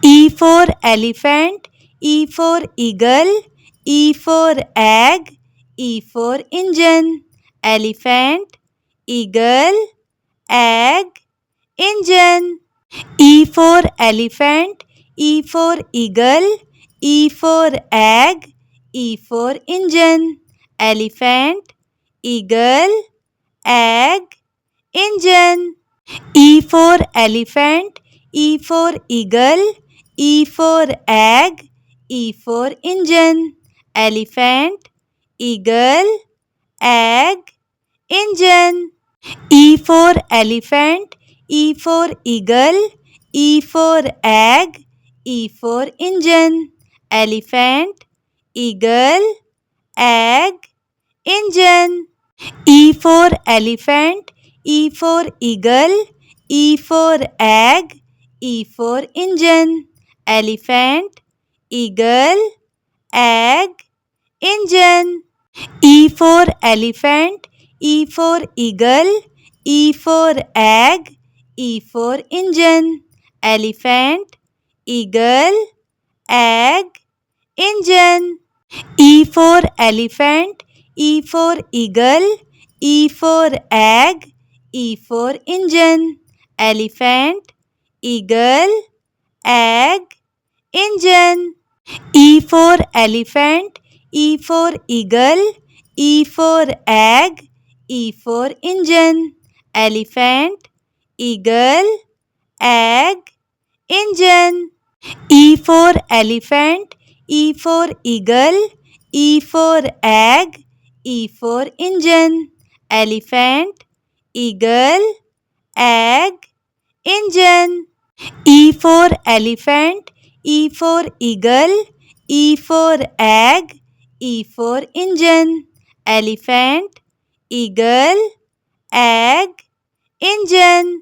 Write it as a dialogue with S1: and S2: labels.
S1: E for elephant, E for eagle, E for egg, E for engine. Elephant, eagle, egg, engine. E for elephant, E for eagle, E for egg, E for engine. Elephant, eagle, egg, engine. E for elephant, E for eagle, E for egg, E for engine. Elephant, eagle, egg, engine. E for elephant, E for eagle, E for egg, E for engine. Elephant, eagle, egg, engine. E for elephant, E for eagle, E for egg, E for engine. Elephant, eagle, egg, engine. E for elephant, E for eagle, E for egg, E for engine. Elephant, eagle, egg, engine. E for elephant, E for eagle, E for egg, E for engine. Elephant, eagle, egg, engine. E for elephant, E for eagle, E for egg, E for engine. Elephant, eagle, egg, engine. E for elephant, E for eagle, E for egg, E for engine. Elephant, eagle, egg, engine. E for elephant, E for eagle, E for egg, E for engine. Elephant, eagle, egg, engine.